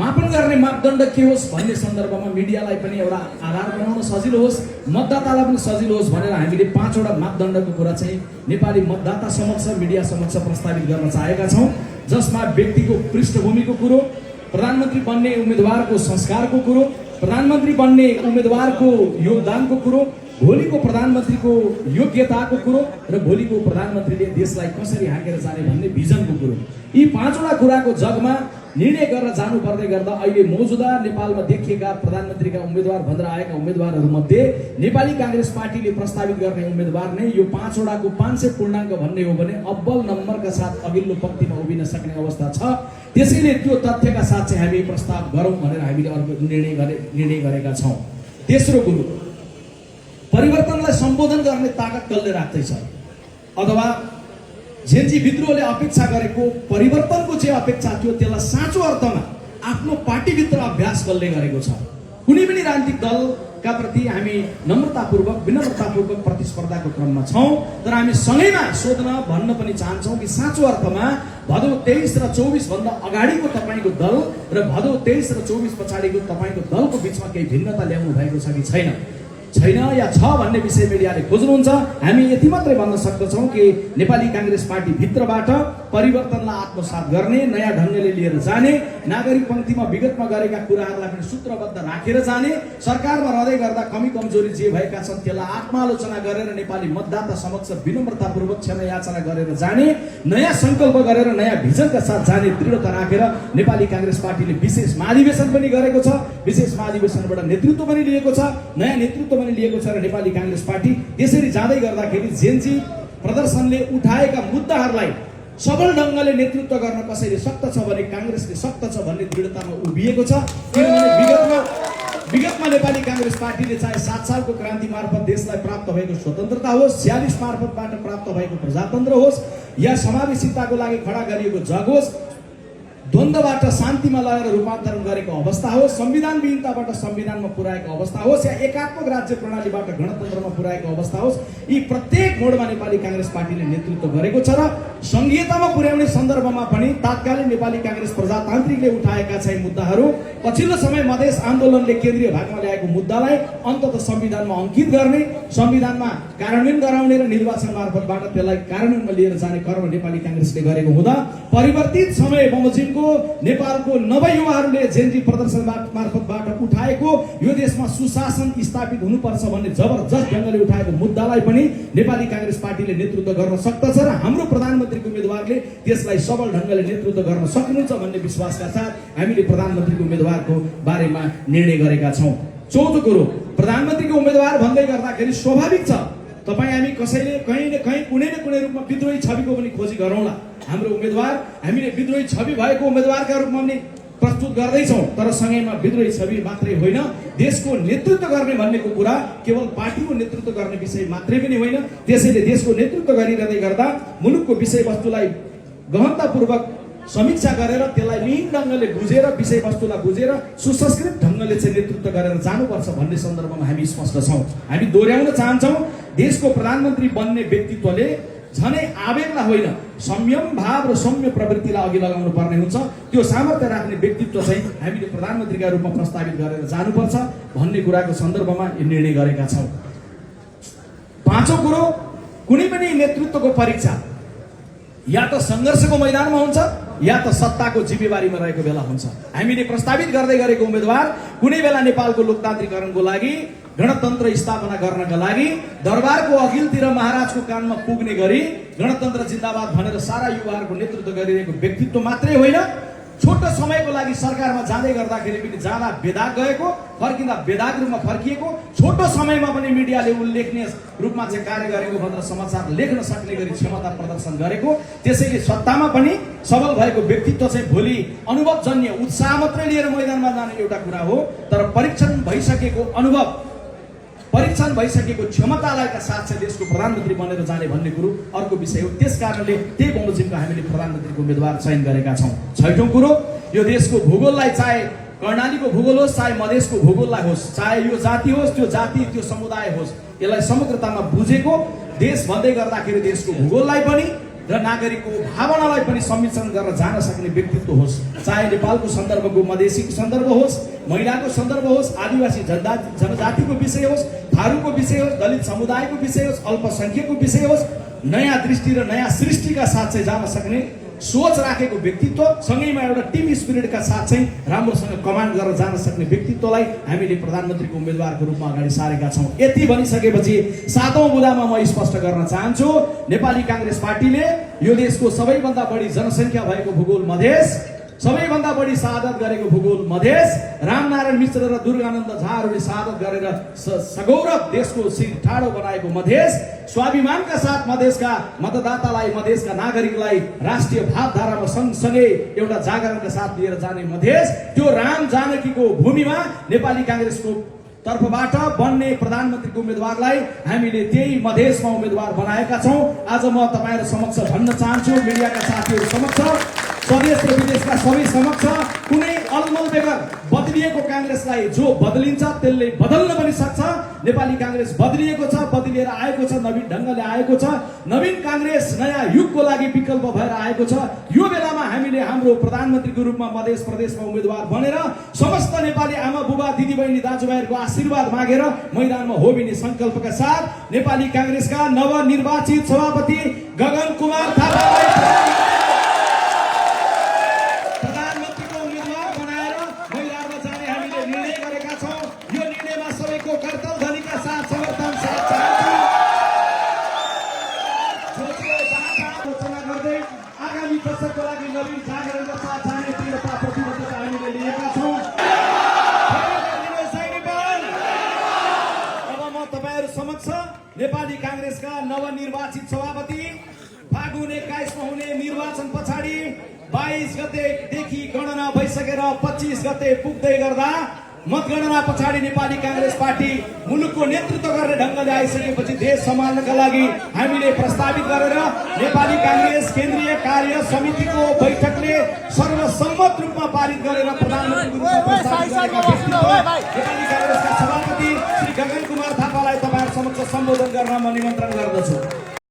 मापन गर्ने मापदण्ड के होस् भन्ने सन्दर्भमा मिडियालाई पनि एउटा आधार बनाउन सजिलो होस्, मतदातालाई पनि सजिलो होस् भनेर हामीले 5 वटा मापदण्डको कुरा चाहिँ नेपाली मतदाता समक्ष मिडिया समक्ष प्रस्तावित गर्न चाहेका छौं, जसमा व्यक्तिको पृष्ठभूमिको कुरो, प्रधानमन्त्री बन्ने उम्मेदवारको संस्कारको कुरो, प्रधानमन्त्री बन्ने उम्मेदवारको योगदानको कुरो, भोलिको प्रधानमन्त्रीको योग्यताको कुरो र भोलिको प्रधानमन्त्रीले देशलाई कसरी हाँकेर जाने भन्ने भिजनको कुरो, यी 5 वटा कुराको जगमा निर्णय गरेर जानु पर्दै गर्दा अहिले मौजुदा नेपालमा देखिएका प्रधानमन्त्रीका उम्मेदवार भनेर आएका उम्मेदवारहरू मध्ये नेपाली कांग्रेस पार्टीले प्रस्तावित गर्ने उम्मेदवार नै यो 5 वटाको 500 पूर्णाङ्क भन्ने हो भने अब्बल नम्बरका साथ अघिल्लो पंक्तिमा उभिन सक्ने अवस्था छ। त्यसैले त्यो तथ्यका साथ चाहिँ हामी प्रस्ताव गरौँ भनेर हामीले अर्को निर्णय गरेका छौं। तेस्रो कुरो, परिवर्तनलाई सम्बोधन गर्ने ताकत कसले राख्दैछ अथवा जेनजी विद्रोहले अपेक्षा गरेको परिवर्तनको जे अपेक्षा थियो त्यसलाई साँचो अर्थमा आफ्नो पार्टीभित्र अभ्यास कसले गरेको छ। कुनै पनि राजनीतिक दलका प्रति हामी नम्रतापूर्वक विनम्रतापूर्वक प्रतिस्पर्धाको क्रममा छौं, तर हामी सँगैमा सोध्न भन्न पनि चाहन्छौं कि साँचो अर्थमा भदौ 23 र 24 भन्दा अगाडिको तपाईको दल र भदौ 23 र 24 पछाडिको तपाईको दलको बीचमा केही भिन्नता ल्याउनु भएको छ कि छैन या छ भन्ने विषय मिडियाले खोज्नुहुन्छ। हामी यति मात्रै भन्न सक्दछौं कि नेपाली कांग्रेस पार्टी भित्रबाट परिवर्तनलाई आत्मसात गर्ने, नयाँ ढंगले लिएर जाने, नागरिक पंक्तिमा विगतमा गरेका कुराहरूलाई पनि सूत्रबद्ध राखेर जाने, सरकारमा रहँदै गर्दा कमी कमजोरी जे भएका छन् त्यसलाई आत्मालोचना गरेर नेपाली मतदाता समक्ष विनम्रतापूर्वक क्षमा याचना गरेर जाने, नयाँ संकल्प गरेर नयाँ भिजनका साथ जाने दृढता राखेर नेपाली कांग्रेस पार्टीले विशेष महाधिवेशन पनि गरेको छ, विशेष महाधिवेशनबाट नेतृत्व पनि लिएको छ, नयाँ नेतृत्व पनि लिएको छ र नेपाली कांग्रेस पार्टी त्यसरी जाँदै गर्दाखेरि जेनजी प्रदर्शनले उठाएका मुद्दाहरूलाई सबल ढंगले नेतृत्व गर्न कसैले सक्त छ भने कांग्रेसले सक्त छ भन्ने दृढतामा उभिएको छ। किनभने विगतमा नेपाली कांग्रेस पार्टीले चाहे 7 सालको क्रान्ति मार्फत देशलाई प्राप्त भएको स्वतन्त्रता होस्, 46 मार्फतबाट प्राप्त भएको प्रजातन्त्र होस्, या समावेशिताको लागि खडा गरिएको जग होस्, द्वन्द्वबाट शान्तिमा लगेर रूपान्तरण गरेको अवस्था होस्, संविधान विहीनताबाट संविधानमा पुर्याएको अवस्था होस्, या एकात्मक राज्य प्रणालीबाट गणतन्त्रमा पुर्याएको अवस्था होस्, यी प्रत्येक मोडमा नेपाली कांग्रेस पार्टीले नेतृत्व गरेको छ र संघीयतामा पुर्याउने सन्दर्भमा पनि तात्कालीन नेपाली कांग्रेस प्रजातान्त्रिकले उठाएका चाहिँ मुद्दाहरू, पछिल्लो समय मधेस आन्दोलनले केन्द्रीय भागमा ल्याएको मुद्दालाई अन्ततः संविधानमा अंकित गर्ने, संविधानमा कार्यान्वयन गराउने र निर्वाचन मार्फतबाट त्यसलाई कार्यान्वयनमा लिएर जाने कर्म नेपाली कांग्रेसले गरेको हुँदा परिवर्तित समय बमोजिमको नेपालको नवयुवाहरूले जेनजी प्रदर्शन मार्फतबाट उठाएको यो देशमा सुशासन स्थापित हुनुपर्छ भन्ने जबरजस्त ढंगले उठाएको मुद्दालाई पनि नेपाली कांग्रेस पार्टीले नेतृत्व गर्न सक्दछ र हाम्रो प्रधानमन्त्रीको उम्मेदवारले त्यसलाई सबल ढंगले नेतृत्व गर्न सक्नुहुन्छ भन्ने विश्वासका साथ हामीले प्रधानमन्त्रीको उम्मेदवारको बारेमा निर्णय गरेका छौं। चौथो कुरो, प्रधानमन्त्रीको उम्मेदवार भन्दै गर्दाखेरि स्वाभाविक छ तपाई हामी कसैले कहीं न कहीं कुनै न कुनै रूपमा विद्रोही छविको पनि खोजी गरौँला। हाम्रो उम्मेदवार हामीले विद्रोही छवि भएको उम्मेदवारका रूपमा पनि प्रस्तुत गर्दैछौं, तर सँगैमा विद्रोही छवि मात्रै होइन, देशको नेतृत्व गर्ने भन्नेको कुरा केवल पार्टीको नेतृत्व गर्ने विषय मात्रै पनि होइन। त्यसैले देशको नेतृत्व गरिरहँदै गर्दा मुलुकको विषयवस्तुलाई गहनतापूर्वक समीक्षा गरेर त्यसलाई नीम ढंगले बुझेर विषयवस्तुलाई बुझेर सुसंस्कृत ढंगले चाहिँ नेतृत्व गरेर जानुपर्छ भन्ने सन्दर्भमा हामी स्पष्ट छौं। हामी दोहोर्याउन चाहन्छौं, देशको प्रधानमन्त्री बन्ने व्यक्तित्वले झनै आवेगलाई होइन संयम भाव र सौम्य प्रवृत्तिलाई अघि लगाउनु पर्ने हुन्छ। त्यो सामर्थ्य राख्ने व्यक्तित्व चाहिँ हामीले प्रधानमन्त्रीका रूपमा प्रस्तावित गरेर जानुपर्छ भन्ने कुराको सन्दर्भमा निर्णय गरेका छौं। पाँचौं कुरो, कुनै पनि नेतृत्वको परीक्षा या त संघर्षको मैदानमा हुन्छ या त सत्ताको जिम्मेवारीमा रहेको बेला हुन्छ। हामीले प्रस्तावित गर्दै गरेको उम्मेदवार कुनै बेला नेपालको लोकतान्त्रिकरणको लागि, गणतन्त्र स्थापना गर्नका लागि दरबारको अघिल्तिर महाराजको कानमा पुग्ने गरी गणतन्त्र जिन्दाबाद भनेर सारा युवाहरूको नेतृत्व गरिरहेको व्यक्तित्व मात्रै होइन, छोटो समयको लागि सरकारमा जाँदै गर्दाखेरि पनि जाँदा बेदाग गएको, फर्किँदा बेदाग रूपमा फर्किएको, छोटो समयमा पनि मिडियाले उल्लेखनीय रूपमा चाहिँ कार्य गरेको भनेर समाचार लेख्न सक्ने गरी क्षमता प्रदर्शन गरेको। त्यसैले सत्तामा पनि सबल भएको व्यक्तित्व चाहिँ भोलि अनुभवजन्य उत्साह मात्रै लिएर मैदानमा जाने एउटा कुरा हो, तर परीक्षण भइसकेको क्षमतालाई साथ चाहिँ देशको प्रधानमन्त्री बनेर जाने भन्ने कुरो अर्को विषय हो। त्यसकारणले त्यही बमोजिमको हामीले प्रधानमन्त्रीको उम्मेदवार चयन गरेका छौं। छैठौं कुरो, यो देशको भूगोललाई चाहे कर्णालीको भूगोल होस्, चाहे मधेसको भूगोललाई होस्, चाहे यो जाति होस्, त्यो जाति त्यो समुदाय होस्, यसलाई समग्रतामा बुझेको देश भन्दै गर्दाखेरि देशको भूगोललाई पनि र नागरिकको भावनालाई पनि संमिश्रण गरेर जान सक्ने व्यक्तित्व होस्। चाहे नेपालको सन्दर्भको, मधेसीको सन्दर्भ होस्, महिलाको सन्दर्भ होस्, आदिवासी जनजातिको विषय होस्, थारूको विषय होस्, दलित समुदायको विषय होस्, अल्पसंख्यकको विषय होस्, नयाँ दृष्टि र नयाँ सृष्टिका साथ चाहिँ जान सक्ने सोच राखेको व्यक्तित्व, सँगैमा एउटा टिम स्पिरिटका साथ चाहिँ राम्रोसँग कमान्ड गरेर जान सक्ने व्यक्तित्वलाई हामीले प्रधानमन्त्रीको उम्मेदवारको रूपमा अगाडि सारेका छौँ। यति भनिसकेपछि 7औं बुँदामा म स्पष्ट गर्न चाहन्छु, नेपाली कांग्रेस पार्टीले यो देशको सबैभन्दा बढी जनसङ्ख्या भएको भूगोल मधेस, सबैभन्दा बढी शहादत गरेको भूगोल मधेस, रामनारायण मिश्र र दुर्गानन्द झाहरूले शहादत गरेर सगौरव देशको शिर ठाडो बनाएको मधेस, स्वाभिमानका साथ मधेसका मतदातालाई, मधेसका नागरिकलाई राष्ट्रिय भावधारामा सँगसँगै एउटा जागरणका साथ लिएर जाने मधेस, त्यो राम जानकीको भूमिमा नेपाली कांग्रेसको तर्फबाट बन्ने प्रधानमन्त्रीको उम्मेदवारलाई हामीले त्यही मधेसमा उम्मेदवार बनाएका छौँ। आज म तपाईहरु समक्ष भन्न चाहन्छु, मिडियाका साथीहरू समक्ष, स्वदेश र विदेशका सबै समक्ष, कुनै अलमल बेगर बदलिएको कांग्रेसलाई जो बदलिन्छ त्यसले बदल्न पनि सक्छ। नेपाली कांग्रेस बदलिएको छ, बदलिएर आएको छ, नवीन ढंगले आएको छ। नवीन कांग्रेस नयाँ युगको लागि विकल्प भएर आएको छ। यो बेलामा हामीले हाम्रो प्रधानमन्त्रीको रूपमा मधेस प्रदेशमा उम्मेदवार बनेर समस्त नेपाली आमा बुबा दिदीबहिनी दाजुभाइहरूको आशीर्वाद मागेर मैदानमा होमिने संकल्पका साथ नेपाली कांग्रेसका नवनिर्वाचित सभापति गगन कुमार थापालाई प्रधानमन्त्रीको उम्मेदवार बनाएर मैदानमा जाने हामीले निर्णय गरेका छौँ। यो निर्णयमा सबैको करतल ध्वनिका साथ समर्थन साथ घोषणा गर्दै आगामी दशकको लागि नवीन जागरणका साथ जाने दृढता प्रतिबद्धता हामीले लिएका छौँ। समक्ष नेपाली कांग्रेसका नवनिर्वाचित सभापति फागुन 21 मा हुने निर्वाचन पछाडि 22 गतेदेखि गणना भइसकेर 25 गते पुग्दै गर्दा मतगणना पछाडि नेपाली कांग्रेस पार्टी मुलुकको नेतृत्व गर्ने ढंगले आइसकेपछि देश सम्हाल्नका लागि हामीले प्रस्तावित गरेर नेपाली कांग्रेस केन्द्रीय कार्य समितिको बैठकले सर्वसम्मत रूपमा पारित गरेर प्रधानमन्त्रीको रूपमा प्रस्तावित गरेका व्यक्तित्व नेपाली कांग्रेसका सभापति श्री गगन कुमार थापालाई तपाईहरु समक्ष सम्बोधन गर्न म निमन्त्रण गर्दछु।